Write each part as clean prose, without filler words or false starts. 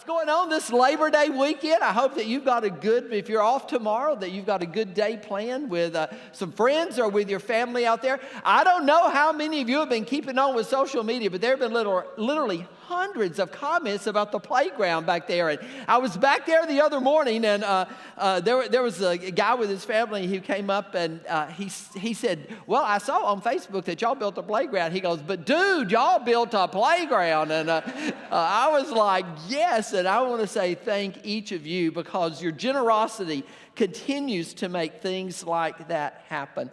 What's going on this Labor Day weekend? I hope that you've got a good, if you're off tomorrow, that you've got a good day planned with some friends or with your family out there. I don't know how many of you have been keeping on with social media, but there have been literally hundreds of comments about the playground back there. And I was back there the other morning, and there was a guy with his family who came up, and he said, well, I saw on Facebook that y'all built a playground. He goes, but dude, y'all built a playground. And I was like, yes. And I want to say thank each of you, because your generosity continues to make things like that happen.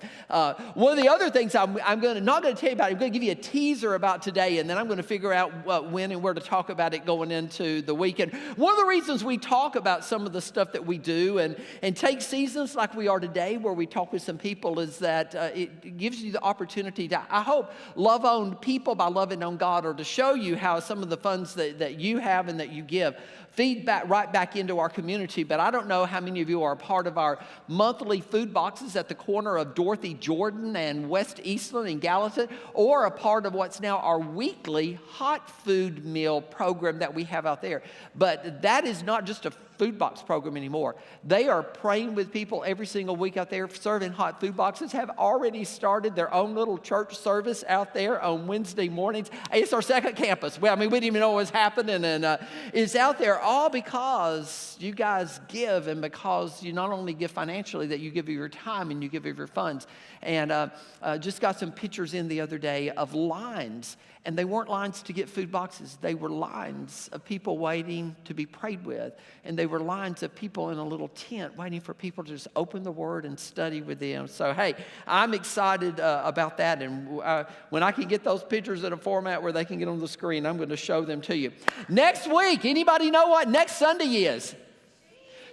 One of the other things I'm not going to tell you about, I'm going to give you a teaser about today, and then I'm going to figure out when and where to talk about it going into the weekend. One of the reasons we talk about some of the stuff that we do and take seasons like we are today, where we talk with some people, is that it gives you the opportunity to, I hope, love on people by loving on God, or to show you how some of the funds that you have and that you give feed back right back into our community. But I don't know how many of you are a part of our monthly food boxes at the corner of Dorothy Jordan and West Eastland in Gallatin, or a part of what's now our weekly hot food meal program that we have out there. But that is not just a food box program anymore. They are praying with people every single week out there, serving hot food boxes, have already started their own little church service out there on Wednesday mornings. It's our second campus. Well, we didn't even know what was happening, and it's out there all because you guys give, and because you not only give financially, that you give of your time and you give of your funds. And just got some pictures in the other day of lines, and they weren't lines to get food boxes. They were lines of people waiting to be prayed with, and they were lines of people in a little tent waiting for people to just open the Word and study with them. So, hey, I'm excited about that, and when I can get those pictures in a format where they can get on the screen, I'm going to show them to you. Next week, anybody know what next Sunday is?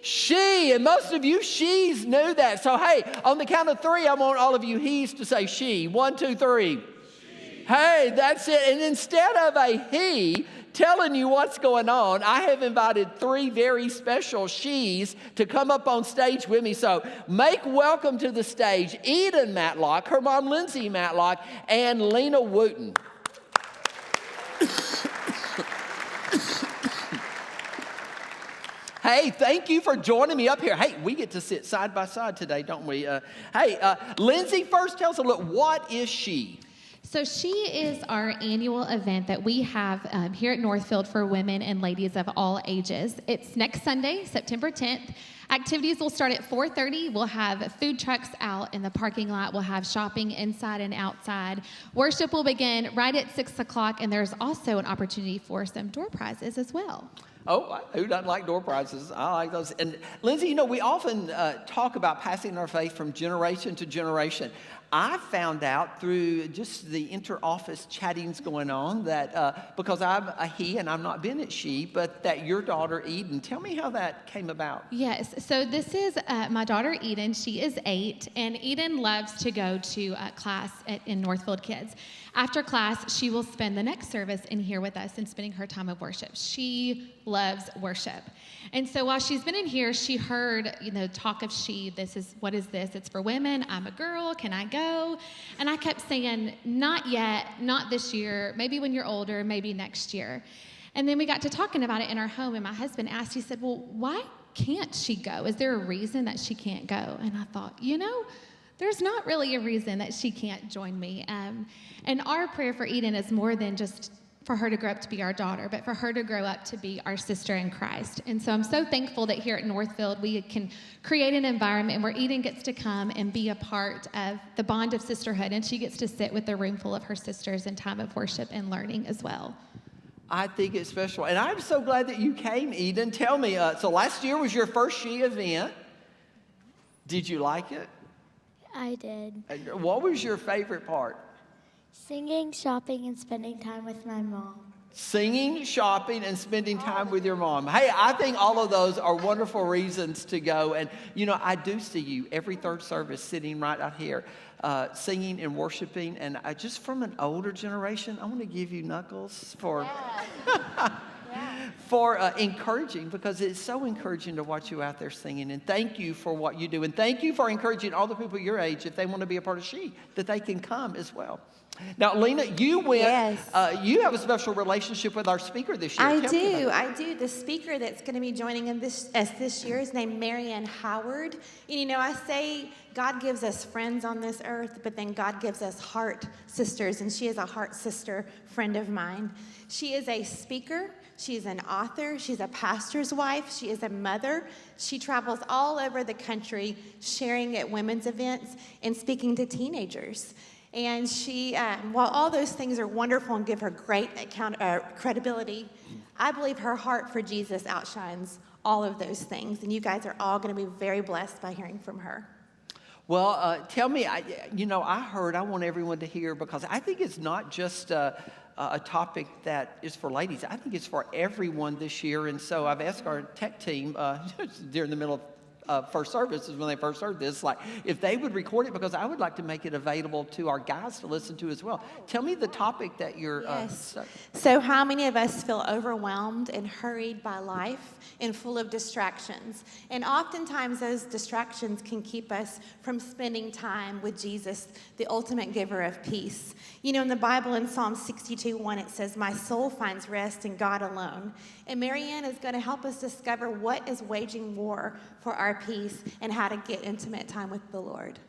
She, and most of you she's knew that. So, hey, on the count of three, I want all of you he's to say she. 1, 2, 3. She. Hey, that's it. And instead of a he telling you what's going on, I have invited 3 very special she's to come up on stage with me. So make welcome to the stage Eden Matlock, her mom Lindsay Matlock, and Lena Wooten. Hey, thank you for joining me up here. Hey, we get to sit side by side today, don't we? Lindsay, first tell us a little, what is she? So she is our annual event that we have here at NorthField for women and ladies of all ages. It's next Sunday, September 10th. Activities will start at 4:30. We'll have food trucks out in the parking lot. We'll have shopping inside and outside. Worship will begin right at 6 o'clock, and there's also an opportunity for some door prizes as well. Oh, who doesn't like door prizes? I like those. And Lindsay, we often talk about passing our faith from generation to generation. I found out through just the inter-office chattings going on that because I'm a he and I've not been at she, but that your daughter Eden. Tell me how that came about. Yes, so this is my daughter Eden. She is 8, and Eden loves to go to class in NorthField Kids. After class, she will spend the next service in here with us and spending her time of worship. She loves worship. And so while she's been in here, she heard, talk of she. What is this? It's for women. I'm a girl. Can I go? And I kept saying, not yet, not this year, maybe when you're older, maybe next year. And then we got to talking about it in our home, and my husband asked, he said, well, why can't she go? Is there a reason that she can't go? And I thought, there's not really a reason that she can't join me. And our prayer for Eden is more than just for her to grow up to be our daughter, but for her to grow up to be our sister in Christ. And so I'm so thankful that here at NorthField we can create an environment where Eden gets to come and be a part of the bond of sisterhood, and she gets to sit with a room full of her sisters in time of worship and learning as well. I think it's special. And I'm so glad that you came, Eden. Tell me, so last year was your first she event. Did you like it? I did. What was your favorite part? Singing, shopping, and spending time with my mom. Singing, shopping, and spending time with your mom. Hey, I think all of those are wonderful reasons to go. And, I do see you every third service sitting right out here, singing and worshiping. And just from an older generation, I want to give you knuckles for... Yeah. for encouraging, because it's so encouraging to watch you out there singing. And thank you for what you do. And thank you for encouraging all the people your age, if they want to be a part of She, that they can come as well. Now, Lena, you went, Yes. you have a special relationship with our speaker this year. I Tell me about do. I do. The speaker that's going to be joining us this year is named Marianne Howard. And, you know, I say God gives us friends on this earth, but then God gives us heart sisters, and she is a heart sister friend of mine. She is a speaker. She's an author. She's a pastor's wife. She is a mother. She travels all over the country sharing at women's events and speaking to teenagers. And she, while all those things are wonderful and give her great credibility, I believe her heart for Jesus outshines all of those things. And you guys are all going to be very blessed by hearing from her. Well, tell me, I want everyone to hear, because I think it's not just a topic that is for ladies. I think it's for everyone this year. And so I've asked our tech team during the middle of first service is when they first heard this, like if they would record it, because I would like to make it available to our guys to listen to as well. Tell me the topic that you're Yes. So how many of us feel overwhelmed and hurried by life and full of distractions? And oftentimes those distractions can keep us from spending time with Jesus, the ultimate giver of peace. You know, in the Bible, in Psalm 62:1, it says, "My soul finds rest in God alone." And Marianne is going to help us discover what is waging war for our peace and how to get intimate time with the Lord.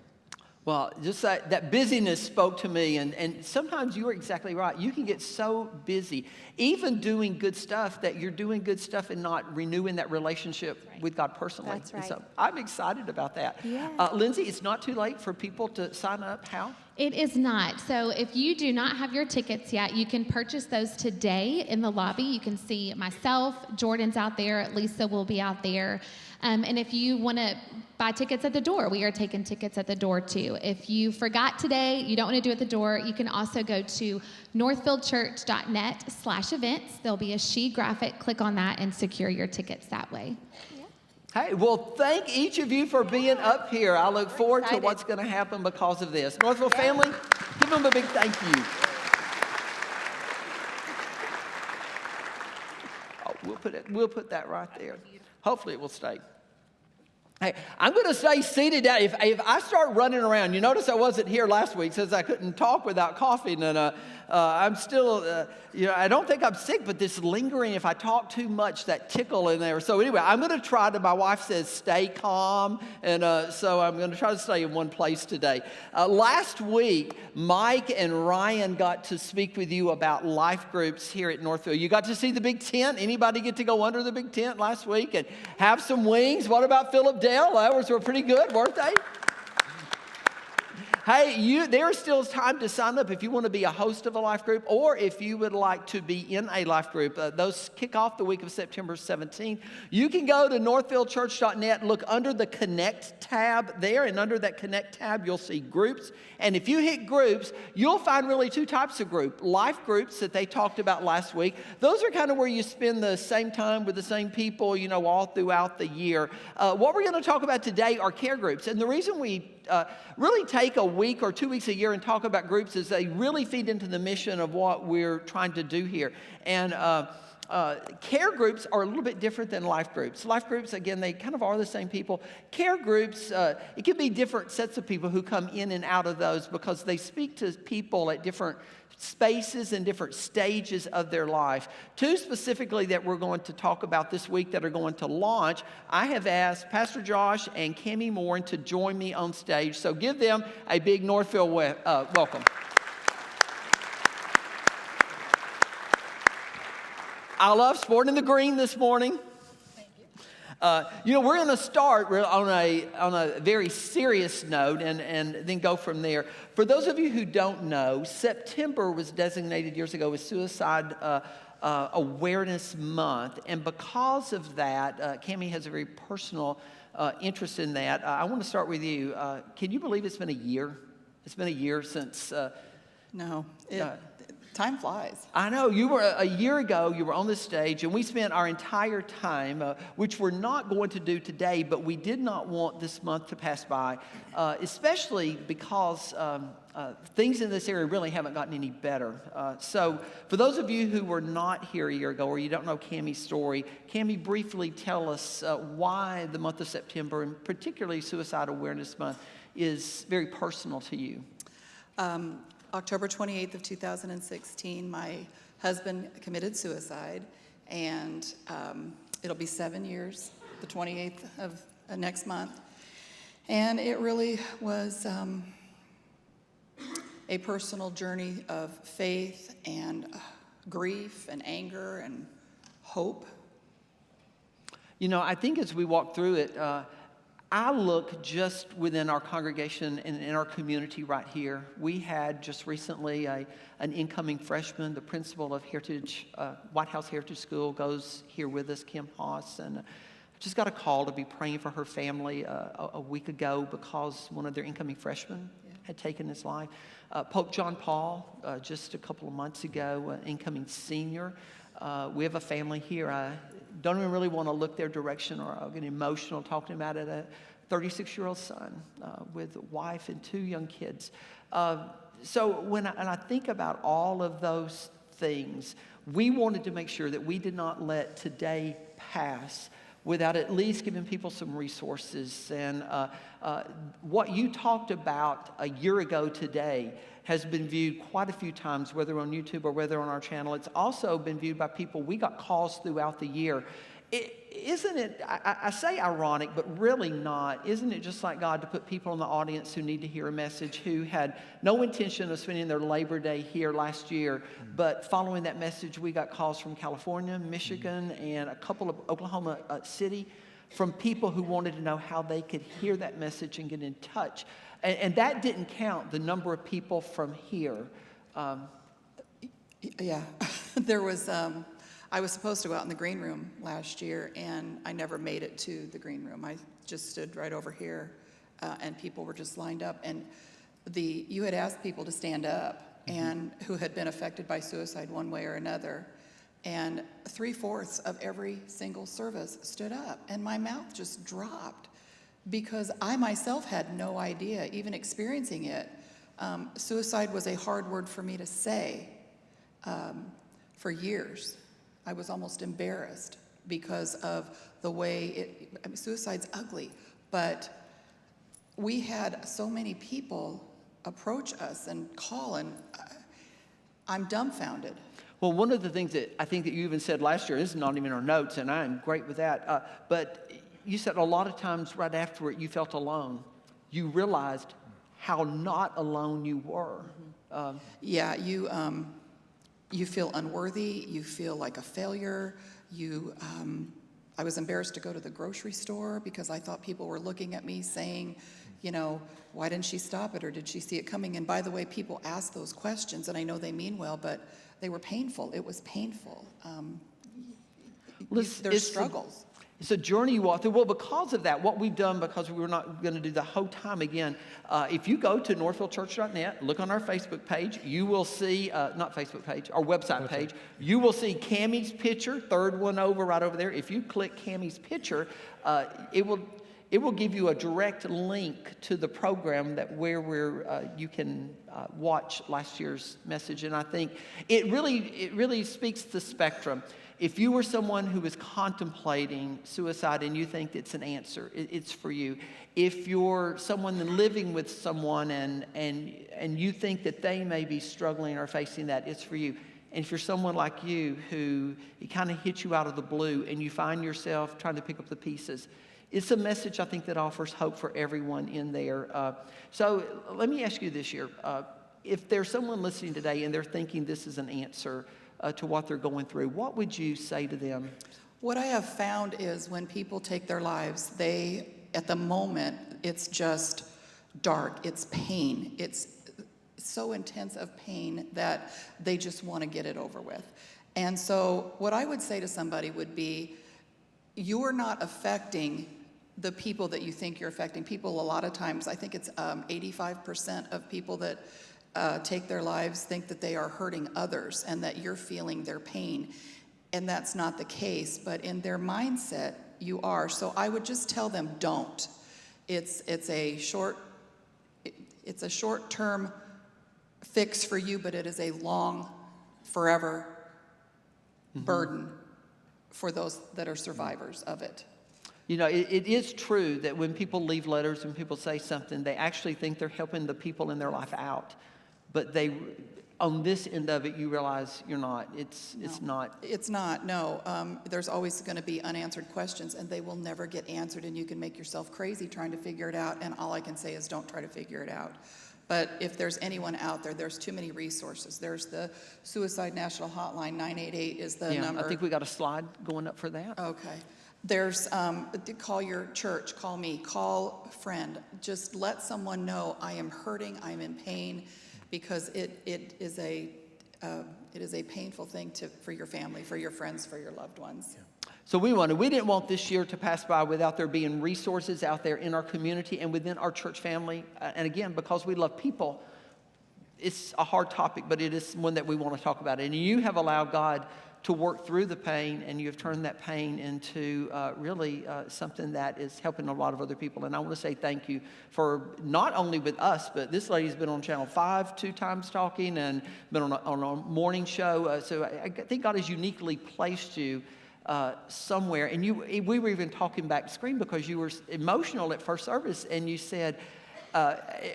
Well, just that busyness spoke to me, and sometimes you're exactly right. You can get so busy, even doing good stuff, that you're doing good stuff and not renewing that relationship with God personally. That's right. And so I'm excited about that. Yeah. Lindsay, it's not too late for people to sign up. How? It is not. So if you do not have your tickets yet, you can purchase those today in the lobby. You can see myself, Jordan's out there, Lisa will be out there. And if you want to buy tickets at the door, we are taking tickets at the door too. If you forgot today, you don't want to do it at the door, you can also go to northfieldchurch.net/events. There'll be a She graphic. Click on that and secure your tickets that way. Hey, well, thank each of you for being up here. I look forward to what's going to happen because of this. Northfield family, give them a big thank you. Oh, we'll put that right there. Hopefully it will stay. Hey, I'm going to stay seated down. If I start running around, you notice I wasn't here last week since I couldn't talk without coughing, and I'm still, I don't think I'm sick, but this lingering, if I talk too much, that tickle in there. So anyway, I'm going to try to, my wife says, stay calm, and so I'm going to try to stay in one place today. Last week, Mike and Ryan got to speak with you about life groups here at NorthField. You got to see the big tent. Anybody get to go under the big tent last week and have some wings? What about Philip Dale? Those were pretty good, weren't they? Hey, there's still time to sign up if you want to be a host of a life group, or if you would like to be in a life group. Those kick off the week of September 17th. You can go to northfieldchurch.net, look under the Connect tab there, and under that Connect tab, you'll see groups. And if you hit groups, you'll find really two types of group. Life groups that they talked about last week. Those are kind of where you spend the same time with the same people, all throughout the year. What we're going to talk about today are care groups. And the reason we really take a week or 2 weeks a year and talk about groups is they really feed into the mission of what we're trying to do here. And care groups are a little bit different than life groups. Life groups, again, they kind of are the same people. Care groups, it can be different sets of people who come in and out of those because they speak to people at different spaces and different stages of their life. Two specifically that we're going to talk about this week that are going to launch, I have asked Pastor Josh and Cammie Moore to join me on stage. So give them a big Northfield welcome. I love sporting the green this morning. We're going to start on a very serious note and then go from there. For those of you who don't know, September was designated years ago as Suicide Awareness Month. And because of that, Cammie has a very personal interest in that. I want to start with you. Can you believe it's been a year? It's been a year since... No. Time flies. I know. You were, a year ago, you were on the stage, and we spent our entire time, which we're not going to do today, but we did not want this month to pass by, especially because things in this area really haven't gotten any better. So for those of you who were not here a year ago, or you don't know Cammie's story, Cammie, briefly tell us why the month of September, and particularly Suicide Awareness Month, is very personal to you. October 28th of 2016, my husband committed suicide, and it'll be 7 years, the 28th of next month. And it really was a personal journey of faith and grief and anger and hope. You know, I think as we walk through it, I look just within our congregation and in our community right here. We had just recently an incoming freshman, the principal of White House Heritage School, goes here with us, Kim Haas, and just got a call to be praying for her family a week ago because one of their incoming freshmen had taken his life. Pope John Paul, just a couple of months ago, an incoming senior. We have a family here. I don't even really want to look their direction, or I'll get emotional talking about it. A 36-year-old son with a wife and 2 young kids. So when I think about all of those things, we wanted to make sure that we did not let today pass without at least giving people some resources. And what you talked about a year ago today has been viewed quite a few times, whether on YouTube or whether on our channel. It's also been viewed by people. We got calls throughout the year. Isn't it, I say ironic, but really not. Isn't it just like God to put people in the audience who need to hear a message, who had no intention of spending their Labor Day here last year, but following that message, we got calls from California, Michigan, and a couple of Oklahoma City from people who wanted to know how they could hear that message and get in touch. And that didn't count the number of people from here. Yeah, there was, I was supposed to go out in the green room last year, and I never made it to the green room. I just stood right over here, and people were just lined up. And you had asked people to stand up, and who had been affected by suicide one way or another. And 3/4 of every single service stood up, and my mouth just dropped because I myself had no idea, even experiencing it. Suicide was a hard word for me to say for years. I was almost embarrassed because of the way suicide's ugly, but we had so many people approach us and call, and I'm dumbfounded. Well, one of the things that I think that you even said last year, this is not even in our notes, and I'm great with that, but you said a lot of times right after it, you felt alone. You realized how not alone you were. Yeah, you feel unworthy, you feel like a failure, I was embarrassed to go to the grocery store because I thought people were looking at me saying, you know, why didn't she stop it, or did she see it coming? And by the way, people ask those questions, and I know they mean well, but they were painful. It was painful. There's struggles. It's a journey you walk through. Well, because of that, what we've done, because we were not going to do the whole time again, if you go to northfieldchurch.net, look on our Facebook page, you will see, not Facebook page, our website page, you will see Cammie's picture, third one over, right over there. If you click Cammie's picture, it will give you a direct link to the program where you can watch last year's message. And I think it really speaks to the spectrum. If you were someone who is contemplating suicide and you think it's an answer, it's for you. If you're someone living with someone and you think that they may be struggling or facing that, it's for you. And if you're someone like you who it kind of hits you out of the blue and you find yourself trying to pick up the pieces, it's a message I think that offers hope for everyone in there. So let me ask you this year. If there's someone listening today and they're thinking this is an answer to what they're going through, what would you say to them? What I have found is when people take their lives, at the moment, it's just dark, it's pain, it's so intense of pain that they just want to get it over with. And so what I would say to somebody would be, you're not affecting the people that you think you're affecting. People, a lot of times, I think it's 85% of people that take their lives, think that they are hurting others and that you're feeling their pain. And that's not the case, but in their mindset, you are. So I would just tell them, don't. It's a short-term fix for you, but it is a long, forever burden for those that are survivors of it. You know, it is true that when people leave letters and people say something, they actually think they're helping the people in their life out. But on this end of it, you realize you're not. It's not. It's not, no. There's always going to be unanswered questions, and they will never get answered, and you can make yourself crazy trying to figure it out, and all I can say is don't try to figure it out. But if there's anyone out there, there's too many resources. There's the Suicide National Hotline, 988 is the number. I think we got a slide going up for that. Okay. There's, call your church, call me, call a friend. Just let someone know I am hurting, I'm in pain, because it is a painful thing for your family, for your friends, for your loved ones. Yeah. So we didn't want this year to pass by without there being resources out there in our community and within our church family. And again, because we love people, it's a hard topic, but it is one that we want to talk about. And you have allowed God to work through the pain, and you have turned that pain into really something that is helping a lot of other people. And I want to say thank you for not only with us, but this lady's been on Channel 5 2 times talking and been on a morning show. So I think God has uniquely placed you somewhere. And we were even talking back screen because you were emotional at first service, and you said,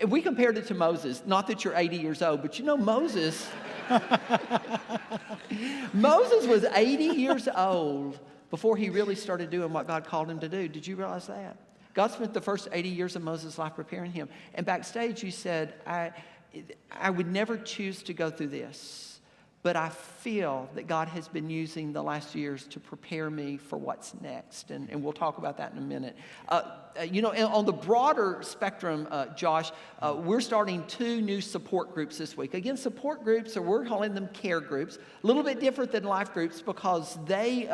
we compared it to Moses. Not that you're 80 years old, but you know Moses... Moses was 80 years old before he really started doing what God called him to do. Did you realize that? God spent the first 80 years of Moses' life preparing him. And backstage you said, I would never choose to go through this, but I feel that God has been using the last years to prepare me for what's next. And we'll talk about that in a minute. On the broader spectrum, Josh, we're starting 2 new support groups this week. Again, support groups, or we're calling them care groups, a little bit different than life groups because they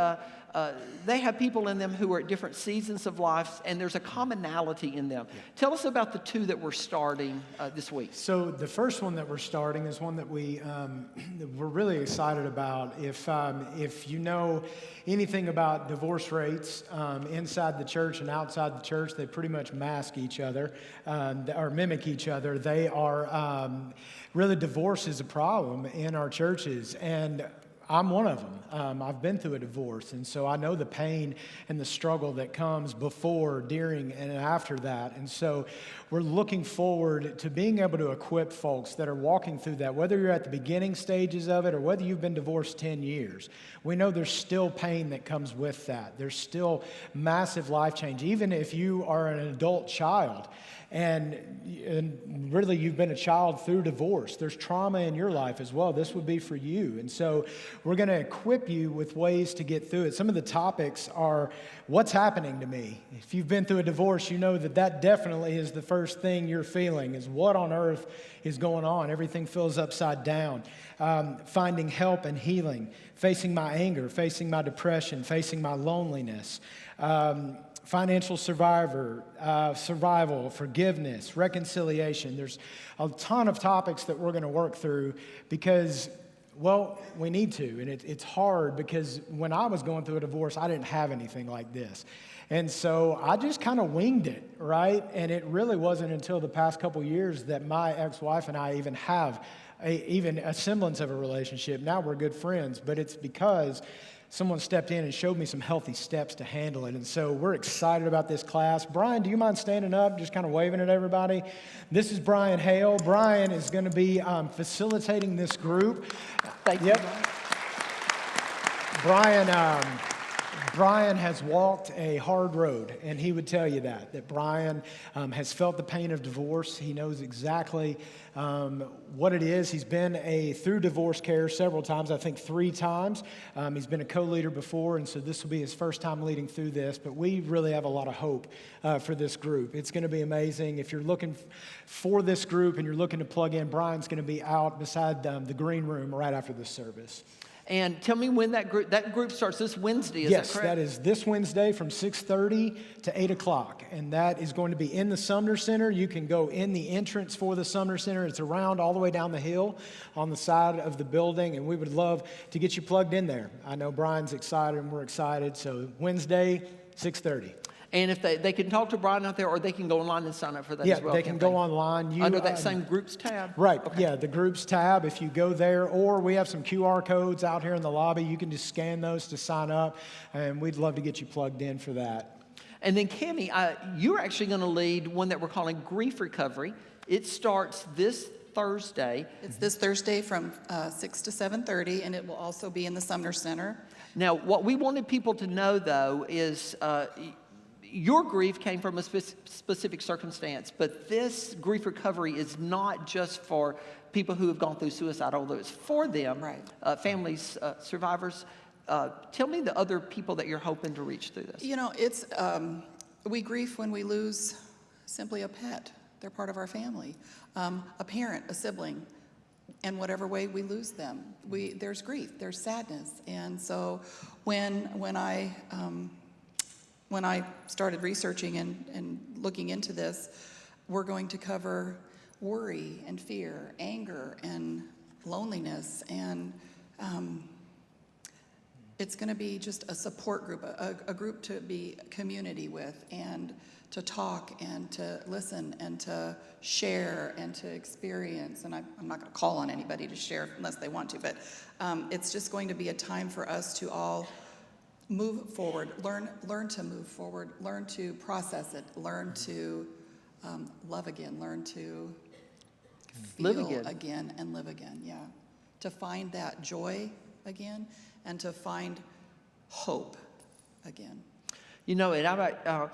have people in them who are at different seasons of life, and there's a commonality in them. Yeah. Tell us about the 2 that we're starting this week. So the first one that we're starting is one that we're really excited about. If you know anything about divorce rates inside the church and outside the church, they pretty much mask each other or mimic each other. They are really, divorce is a problem in our churches, and I'm one of them. I've been through a divorce, and so I know the pain and the struggle that comes before, during, and after that. And so we're looking forward to being able to equip folks that are walking through that, whether you're at the beginning stages of it or whether you've been divorced 10 years. We know there's still pain that comes with that. There's still massive life change, even if you are an adult child. And really, you've been a child through divorce. There's trauma in your life as well. This would be for you. And so we're going to equip you with ways to get through it. Some of the topics are, what's happening to me? If you've been through a divorce, you know that definitely is the first thing you're feeling, is what on earth is going on. Everything feels upside down. Finding help and healing, facing my anger, facing my depression, facing my loneliness. Financial survival, forgiveness, reconciliation. There's a ton of topics that we're going to work through because, well, we need to. And it's hard because when I was going through a divorce, I didn't have anything like this. And so I just kind of winged it, right? And it really wasn't until the past couple years that my ex-wife and I even have even a semblance of a relationship. Now we're good friends, but it's because someone stepped in and showed me some healthy steps to handle it. And so we're excited about this class. Brian, do you mind standing up, just kind of waving at everybody? This is Brian Hale. Brian is going to be facilitating this group. Thank you. Brian has walked a hard road, and he would tell you that Brian has felt the pain of divorce. He knows exactly what it is. He's been through divorce care several times, I think 3 times. He's been a co-leader before, and so this will be his first time leading through this, but we really have a lot of hope for this group. It's going to be amazing. If you're looking for this group and you're looking to plug in, Brian's going to be out beside the green room right after this service. And tell me when that group starts this Wednesday, is Yes, that correct? that is this Wednesday from 6:30 to 8 o'clock. And that is going to be in the Sumner Center. You can go in the entrance for the Sumner Center. It's around all the way down the hill on the side of the building. And we would love to get you plugged in there. I know Brian's excited and we're excited. So Wednesday, 6:30. And if they can talk to Brian out there, or they can go online and sign up for that Yeah, as well. they can go online. Under that same groups tab? Right, Okay. yeah, the groups tab, if you go there, or we have some QR codes out here in the lobby. You can just scan those to sign up, and we'd love to get you plugged in for that. And then, Cammie, you're actually going to lead one that we're calling Grief Recovery. It starts this Thursday. It's this Thursday from 6 to 7:30, and it will also be in the Sumner Center. Now, what we wanted people to know, though, is your grief came from a specific circumstance, but this grief recovery is not just for people who have gone through suicide, although it's for them, Right. Families, survivors. Tell me the other people that you're hoping to reach through this. You know, it's we grieve when we lose simply a pet. They're part of our family, a parent, a sibling, and whatever way we lose them, there's grief, there's sadness, and so when I started researching and looking into this, we're going to cover worry and fear, anger and loneliness, and it's going to be just a support group, a group to be community with, and to talk and to listen and to share and to experience. And I'm not going to call on anybody to share unless they want to, but it's just going to be a time for us to all move forward, learn to move forward, learn to process it, learn to love again, learn to Live feel again. and live again, yeah. To find that joy again and to find hope again. You know, and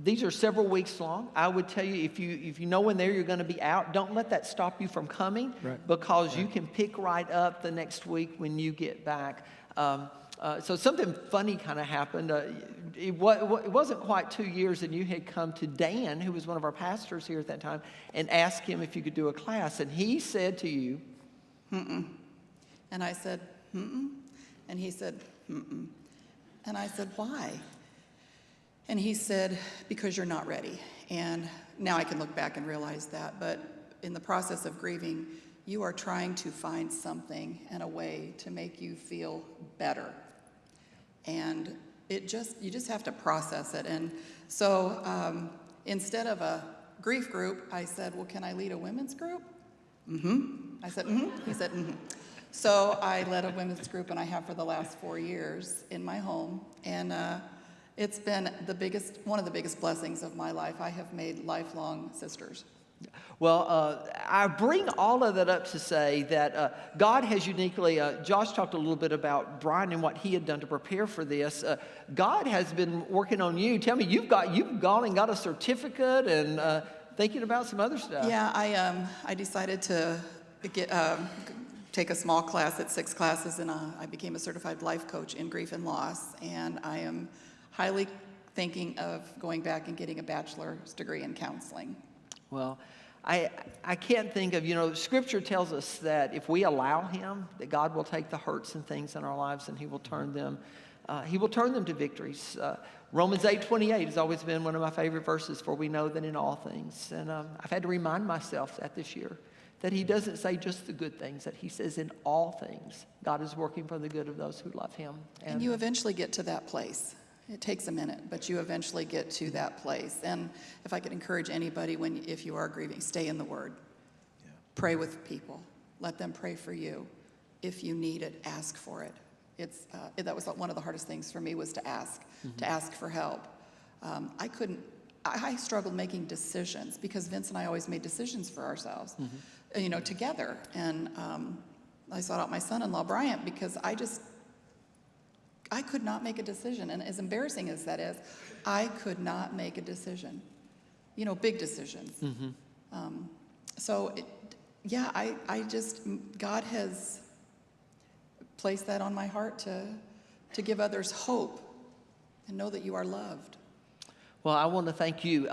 these are several weeks long. I would tell you, if you know when you're going to be out, don't let that stop you from coming, Right. because you can pick right up the next week when you get back. So something funny kind of happened. It wasn't quite 2 years, and you had come to Dan, who was one of our pastors here at that time, and asked him if you could do a class. And he said to you, And I said, and he said, and I said, why? And he said, because you're not ready. And now I can look back and realize that, but in the process of grieving, you are trying to find something and a way to make you feel better. And you just have to process it. And so instead of a grief group, I said, well, can I lead a women's group? I said, He said, So I led a women's group, and I have for the last 4 years in my home. And it's been one of the biggest blessings of my life. I have made lifelong sisters. well, I bring all of that up to say that God has uniquely, Josh talked a little bit about Brian and what he had done to prepare for this. God has been working on you. Tell me, you've gone and got a certificate and thinking about some other stuff. Yeah, I decided to take a small class at 6 classes, and I became a certified life coach in grief and loss. And I am highly thinking of going back and getting a bachelor's degree in counseling. Well, I can't think of, Scripture tells us that if we allow Him, that God will take the hurts and things in our lives and He will turn them to victories. Romans 8:28 has always been one of my favorite verses, for we know that in all things. And I've had to remind myself that this year, that He doesn't say just the good things, that He says in all things, God is working for the good of those who love Him. And you eventually get to that place. It takes a minute, but you eventually get to that place. And if I could encourage anybody, if you are grieving, stay in the Word. Yeah. Pray with people. Let them pray for you. If you need it, ask for it. That was one of the hardest things for me, was to ask for help. I struggled making decisions, because Vince and I always made decisions for ourselves, together. And I sought out my son-in-law, Bryant, because I could not make a decision. And as embarrassing as that is, I could not make a decision, big decisions. God has placed that on my heart to give others hope and know that you are loved. Well, I want to thank you.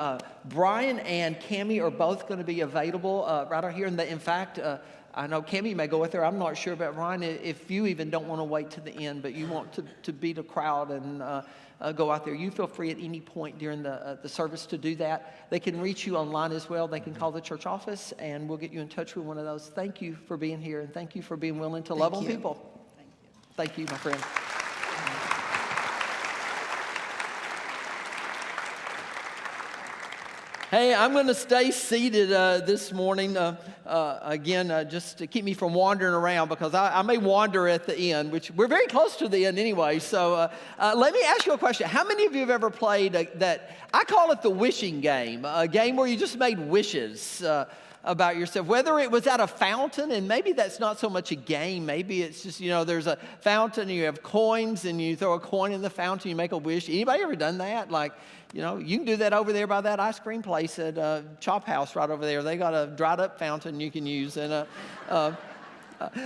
Brian and Cammie are both going to be available right out here. In fact, I know Cammie may go with her. I'm not sure about Ryan. If you even don't want to wait to the end, but you want to beat a crowd and go out there, you feel free at any point during the service to do that. They can reach you online as well. They can call the church office, and we'll get you in touch with one of those. Thank you for being here, and thank you for being willing to love on people. Thank you, my friend. Hey, I'm going to stay seated this morning, again, just to keep me from wandering around, because I may wander at the end, which we're very close to the end anyway. So let me ask you a question. How many of you have ever played that, I call it the wishing game, a game where you just made wishes about yourself, whether it was at a fountain, and maybe that's not so much a game, maybe it's just, there's a fountain and you have coins and you throw a coin in the fountain, you make a wish. Anybody ever done that? Like, you can do that over there by that ice cream place at Chop House right over there. They got a dried up fountain you can use. And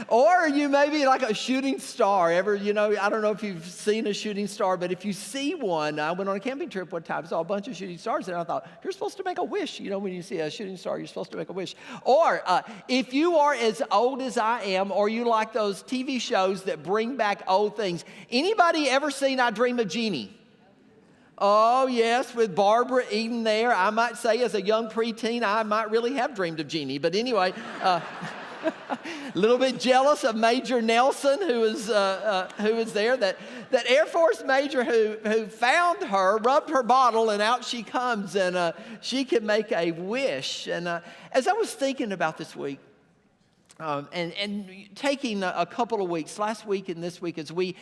or you maybe like a shooting star. I don't know if you've seen a shooting star, but if you see one, I went on a camping trip one time, saw a bunch of shooting stars, and I thought, you're supposed to make a wish. When you see a shooting star, you're supposed to make a wish. Or if you are as old as I am, or you like those TV shows that bring back old things, anybody ever seen I Dream of Jeannie? Oh, yes, with Barbara Eden there. I might say as a young preteen, I might really have dreamed of Jeannie. But anyway, a little bit jealous of Major Nelson, who was there. That Air Force major who found her, rubbed her bottle, and out she comes, and she can make a wish. And as I was thinking about this week, and taking a couple of weeks, last week and this week, as we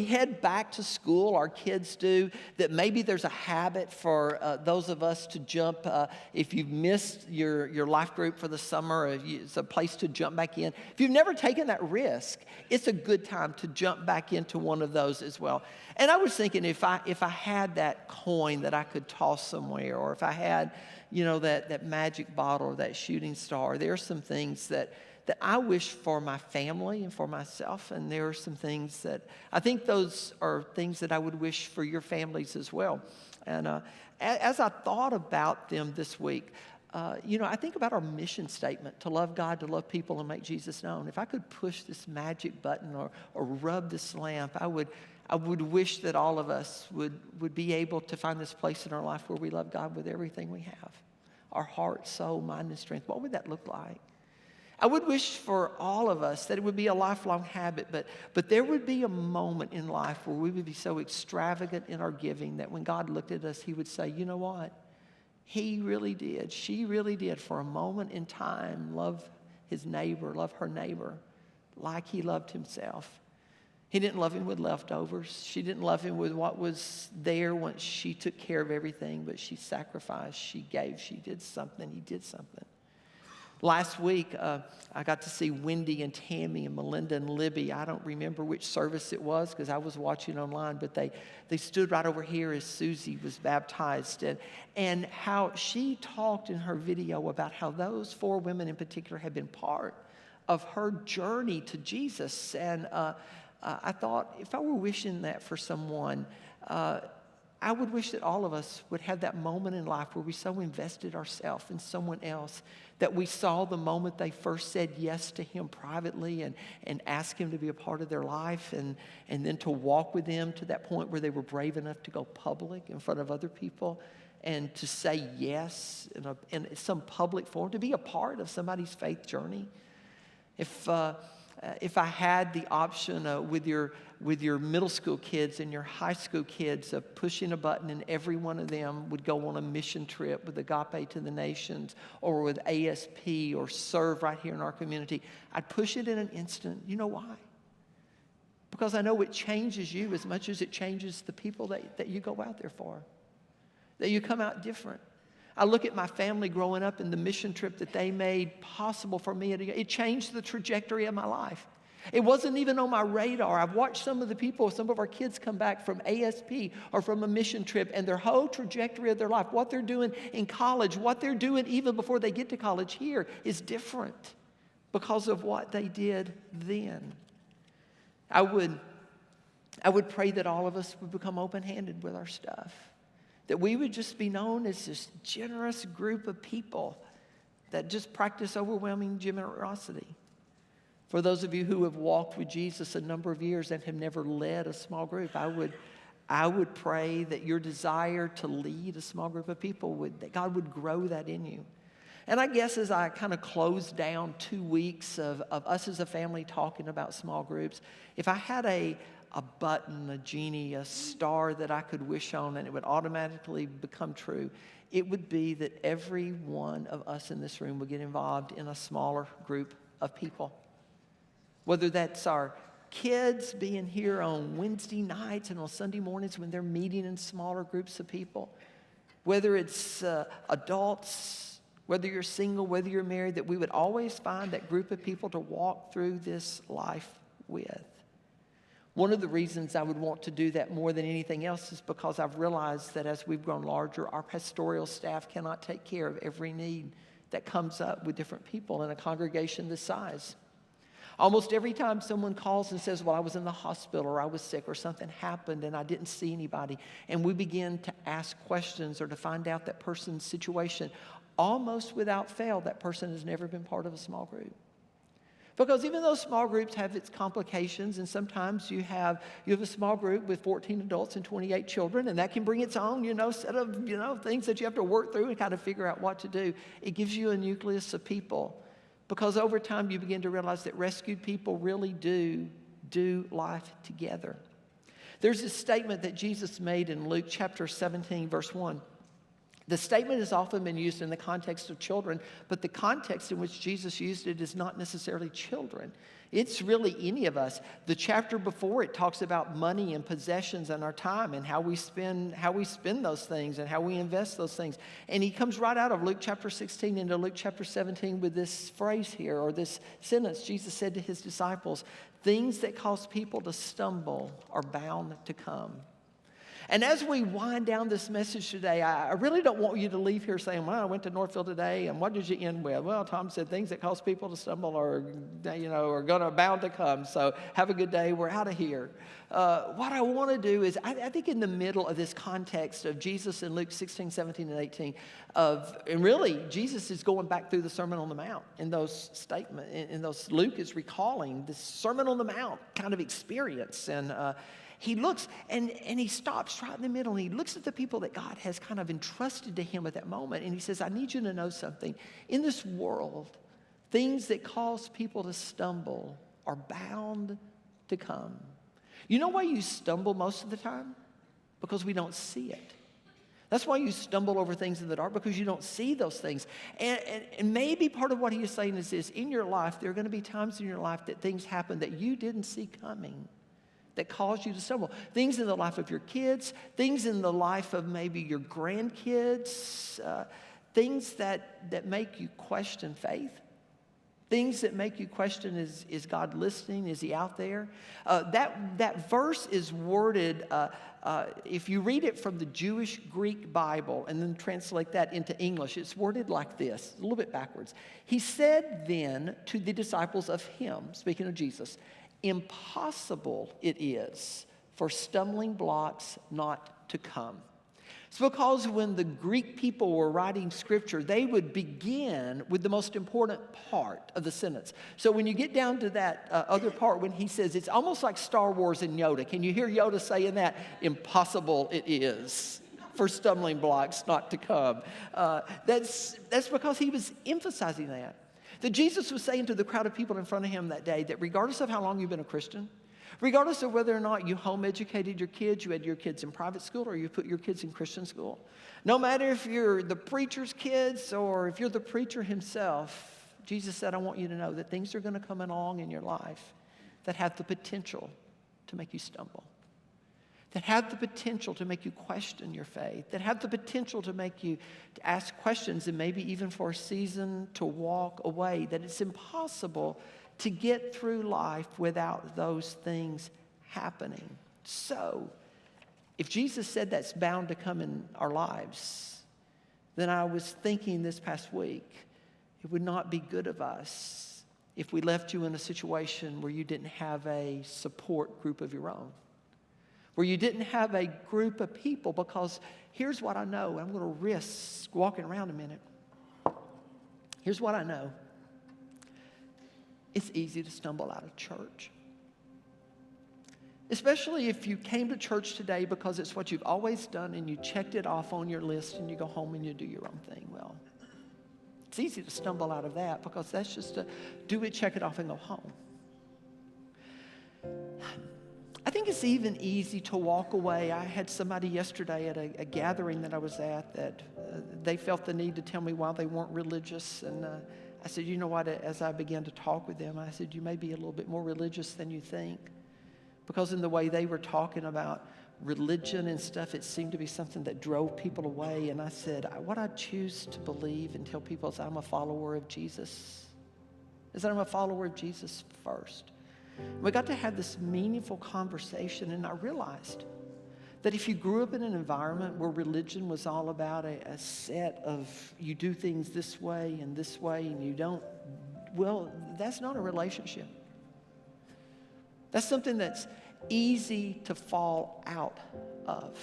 head back to school, our kids do, that maybe there's a habit for those of us to jump. If you've missed your life group for the summer, it's a place to jump back in. If you've never taken that risk, it's a good time to jump back into one of those as well. And I was thinking, if I had that coin that I could toss somewhere, or if I had that magic bottle or that shooting star, there are some things that I wish for my family and for myself, and there are some things that I think those are things that I would wish for your families as well. And as I thought about them this week, I think about our mission statement: to love God, to love people, and make Jesus known. If I could push this magic button or rub this lamp, I would wish that all of us would be able to find this place in our life where we love God with everything we have. Our heart, soul, mind, and strength. What would that look like? I would wish for all of us that it would be a lifelong habit, but there would be a moment in life where we would be so extravagant in our giving that when God looked at us, he would say, you know what? He really did. She really did, for a moment in time, love his neighbor, love her neighbor like he loved himself. He didn't love him with leftovers. She didn't love him with what was there once she took care of everything, but she sacrificed, she gave, she did something, he did something. Last week, I got to see Wendy and Tammy and Melinda and Libby. I don't remember which service it was because I was watching online, but they stood right over here as Susie was baptized. And how she talked in her video about how those four women in particular had been part of her journey to Jesus. And I thought, if I were wishing that for someone, I would wish that all of us would have that moment in life where we so invested ourselves in someone else that we saw the moment they first said yes to him privately and asked him to be a part of their life, and then to walk with them to that point where they were brave enough to go public in front of other people and to say yes in some public forum, to be a part of somebody's faith journey. If I had the option with your middle school kids and your high school kids of pushing a button and every one of them would go on a mission trip with Agape to the Nations or with ASP or serve right here in our community, I'd push it in an instant. You know why? Because I know it changes you as much as it changes the people that you go out there for, that you come out different. I look at my family growing up and the mission trip that they made possible for me. It changed the trajectory of my life. It wasn't even on my radar. I've watched some of our kids come back from ASP or from a mission trip, and their whole trajectory of their life, what they're doing in college, what they're doing even before they get to college here is different because of what they did then. I would pray that all of us would become open-handed with our stuff, that we would just be known as this generous group of people that just practice overwhelming generosity. For those of you who have walked with Jesus a number of years and have never led a small group, I would pray that your desire to lead a small group of people that God would grow that in you. And I guess as I kind of close down 2 weeks of us as a family talking about small groups, if I had a button, a genie, a star that I could wish on and it would automatically become true, it would be that every one of us in this room would get involved in a smaller group of people. Whether that's our kids being here on Wednesday nights and on Sunday mornings when they're meeting in smaller groups of people, whether it's adults, whether you're single, whether you're married, that we would always find that group of people to walk through this life with. One of the reasons I would want to do that more than anything else is because I've realized that as we've grown larger, our pastoral staff cannot take care of every need that comes up with different people in a congregation this size. Almost every time someone calls and says, well, I was in the hospital or I was sick or something happened and I didn't see anybody, and we begin to ask questions or to find out that person's situation, almost without fail, that person has never been part of a small group. Because even though small groups have its complications, and sometimes you have a small group with 14 adults and 28 children, and that can bring its own, set of, things that you have to work through and kind of figure out what to do. It gives you a nucleus of people. Because over time you begin to realize that rescued people really do life together. There's this statement that Jesus made in Luke chapter 17, verse 1. The statement has often been used in the context of children, but the context in which Jesus used it is not necessarily children. It's really any of us. The chapter before it talks about money and possessions and our time and how we spend those things and how we invest those things. And he comes right out of Luke chapter 16 into Luke chapter 17 with this phrase here, or this sentence. Jesus said to his disciples, "Things that cause people to stumble are bound to come." And as we wind down this message today, I really don't want you to leave here saying, well, I went to NorthField today, and what did you end with? Well, Tom said things that cause people to stumble are going to bound to come. So have a good day. We're out of here. What I want to do is, I think in the middle of this context of Jesus in Luke 16, 17, and 18, and really Jesus is going back through the Sermon on the Mount in those statements, Luke is recalling this Sermon on the Mount kind of experience. And he looks and he stops right in the middle, and he looks at the people that God has kind of entrusted to him at that moment, and he says, I need you to know something. In this world, things that cause people to stumble are bound to come. You know why you stumble most of the time? Because we don't see it. That's why you stumble over things in the dark, because you don't see those things. And maybe part of what he is saying is this: in your life, there are going to be times in your life that things happen that you didn't see coming, that cause you to stumble. Things in the life of your kids, things in the life of maybe your grandkids, things that make you question faith, things that make you question, is God listening? Is he out there? That verse is worded, if you read it from the Jewish Greek Bible and then translate that into English, it's worded like this, a little bit backwards. He said then to the disciples of him, speaking of Jesus, impossible it is for stumbling blocks not to come. It's because when the Greek people were writing scripture, they would begin with the most important part of the sentence. So when you get down to that other part, when he says, it's almost like Star Wars and Yoda. Can you hear Yoda saying that? Impossible it is for stumbling blocks not to come. That's because he was emphasizing that. That Jesus was saying to the crowd of people in front of him that day that regardless of how long you've been a Christian, regardless of whether or not you home educated your kids, you had your kids in private school, or you put your kids in Christian school, no matter if you're the preacher's kids or if you're the preacher himself, Jesus said, I want you to know that things are going to come along in your life that have the potential to make you stumble, that have the potential to make you question your faith, that have the potential to make you to ask questions and maybe even for a season to walk away, that it's impossible to get through life without those things happening. So, if Jesus said that's bound to come in our lives, then I was thinking this past week, it would not be good of us if we left you in a situation where you didn't have a support group of your own, where you didn't have a group of people, because here's what I know. I'm going to risk walking around a minute. Here's what I know. It's easy to stumble out of church. Especially if you came to church today because it's what you've always done and you checked it off on your list and you go home and you do your own thing. Well, it's easy to stumble out of that because that's just a do it, check it off, and go home. I think it's even easy to walk away. I had somebody yesterday at a gathering that I was at that they felt the need to tell me why they weren't religious. And I said, you know what, as I began to talk with them, I said, you may be a little bit more religious than you think. Because in the way they were talking about religion and stuff, it seemed to be something that drove people away. And I said, what I choose to believe and tell people is I'm a follower of Jesus. Is that I'm a follower of Jesus first. We got to have this meaningful conversation, and I realized that if you grew up in an environment where religion was all about a set of you do things this way and you don't, well, that's not a relationship. That's something that's easy to fall out of.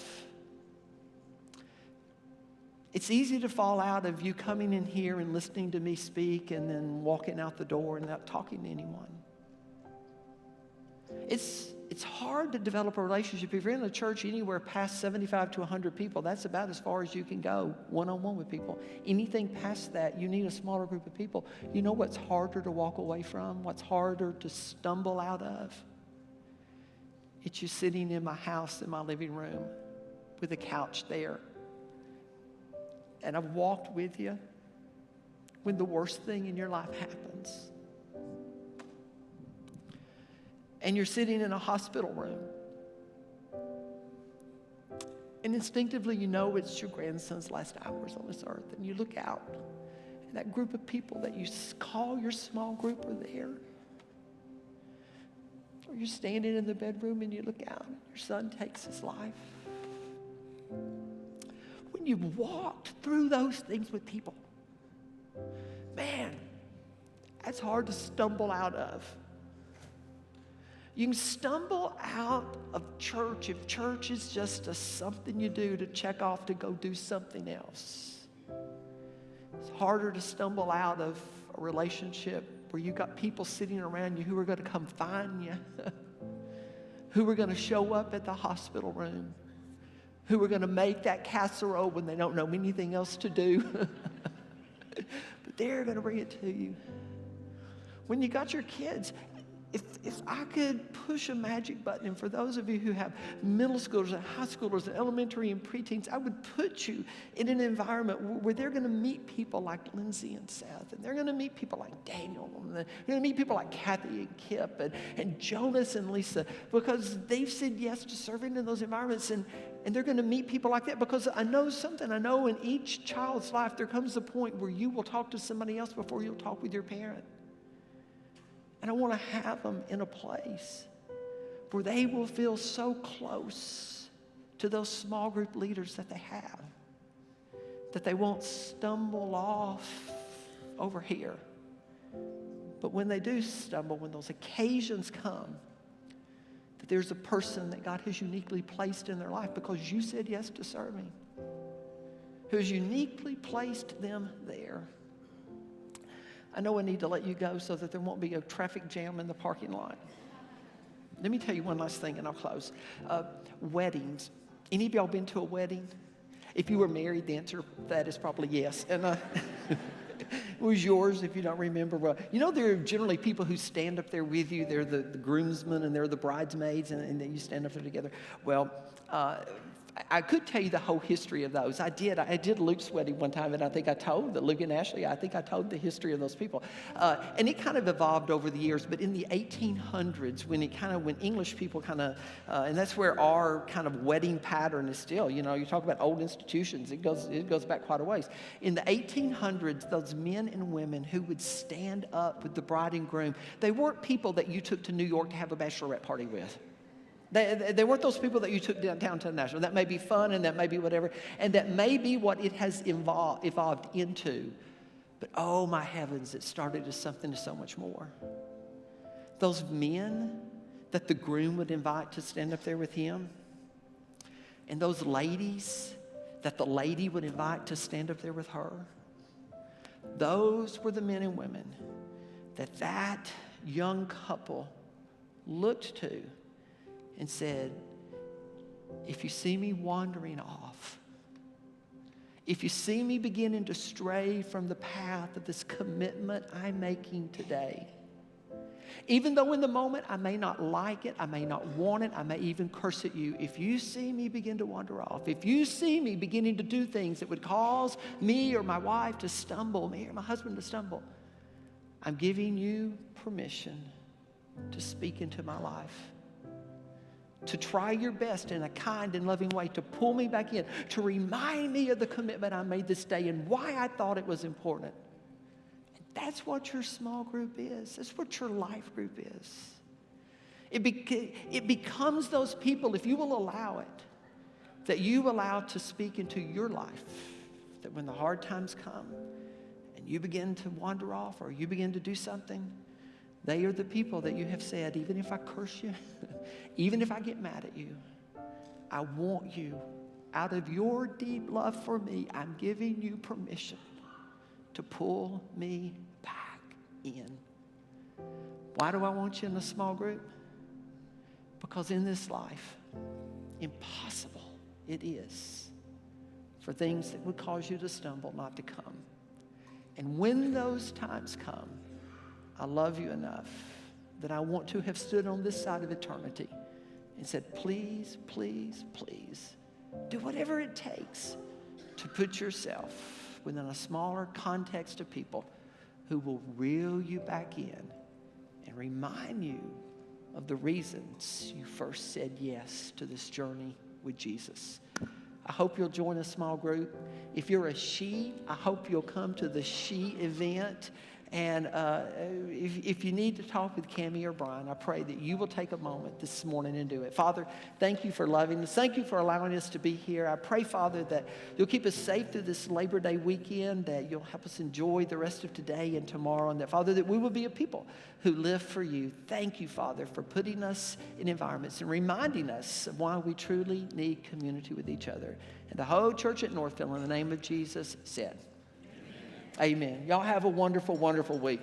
It's easy to fall out of you coming in here and listening to me speak and then walking out the door and not talking to anyone. It's hard to develop a relationship. If you're in a church anywhere past 75 to 100 people, that's about as far as you can go one-on-one with people. Anything past that, you need a smaller group of people. You know what's harder to walk away from? What's harder to stumble out of? It's you sitting in my house, in my living room, with a couch there. And I've walked with you when the worst thing in your life happens. And you're sitting in a hospital room. And instinctively you know it's your grandson's last hours on this earth. And you look out, and that group of people that you call your small group are there. Or you're standing in the bedroom and you look out and your son takes his life. When you've walked through those things with people, man, that's hard to stumble out of. You can stumble out of church if church is just something you do to check off to go do something else. It's harder to stumble out of a relationship where you got people sitting around you who are going to come find you, who are going to show up at the hospital room, who are going to make that casserole when they don't know anything else to do. But they're going to bring it to you. When you got your kids, if I could push a magic button, and for those of you who have middle schoolers and high schoolers and elementary and preteens, I would put you in an environment where they're going to meet people like Lindsay and Seth, and they're going to meet people like Daniel, and they're going to meet people like Kathy and Kip and Jonas and Lisa, because they've said yes to serving in those environments, and they're going to meet people like that, because I know something. I know in each child's life there comes a point where you will talk to somebody else before you'll talk with your parent. And I want to have them in a place where they will feel so close to those small group leaders that they have, that they won't stumble off over here. But when they do stumble, when those occasions come, that there's a person that God has uniquely placed in their life because you said yes to serving, who's uniquely placed them there. I know I need to let you go so that there won't be a traffic jam in the parking lot. Let me tell you one last thing and I'll close. Weddings. Any of y'all been to a wedding? If you were married, the answer to that is probably yes. And it was yours if you don't remember. Well, you know there are generally people who stand up there with you. They're the groomsmen and they're the bridesmaids, and then you stand up there together. Well, I could tell you the whole history of those. I did Luke's wedding one time, and I think I told that Luke and Ashley, I think I told the history of those people. And it kind of evolved over the years, but in the 1800s, when English people and that's where our kind of wedding pattern is still, you talk about old institutions, it goes back quite a ways. In the 1800s, those men and women who would stand up with the bride and groom, they weren't people that you took to New York to have a bachelorette party with. They weren't those people that you took downtown to Nashville. That may be fun and that may be whatever, and that may be what it has evolved into. But oh my heavens, it started as something so much more. Those men that the groom would invite to stand up there with him, and those ladies that the lady would invite to stand up there with her, those were the men and women that young couple looked to and said, if you see me wandering off, if you see me beginning to stray from the path of this commitment I'm making today, even though in the moment I may not like it, I may not want it, I may even curse at you, if you see me begin to wander off, if you see me beginning to do things that would cause me or my wife to stumble, me or my husband to stumble, I'm giving you permission to speak into my life, to try your best in a kind and loving way to pull me back in, to remind me of the commitment I made this day and why I thought it was important. And that's what your small group is. That's what your life group is. It becomes those people, if you will allow it, that you allow to speak into your life, that when the hard times come and you begin to wander off or you begin to do something, they are the people that you have said, even if I curse you, even if I get mad at you, I want you, out of your deep love for me, I'm giving you permission to pull me back in. Why do I want you in a small group? Because in this life, impossible it is for things that would cause you to stumble not to come. And when those times come, I love you enough that I want to have stood on this side of eternity and said, please, please, please, do whatever it takes to put yourself within a smaller context of people who will reel you back in and remind you of the reasons you first said yes to this journey with Jesus. I hope you'll join a small group. If you're a she, I hope you'll come to the she event. And if you need to talk with Cammie or Brian, I pray that you will take a moment this morning and do it. Father, thank you for loving us. Thank you for allowing us to be here. I pray, Father, that you'll keep us safe through this Labor Day weekend, that you'll help us enjoy the rest of today and tomorrow, and that, Father, that we will be a people who live for you. Thank you, Father, for putting us in environments and reminding us of why we truly need community with each other. And the whole church at NorthField, in the name of Jesus, said, Amen. Y'all have a wonderful, wonderful week.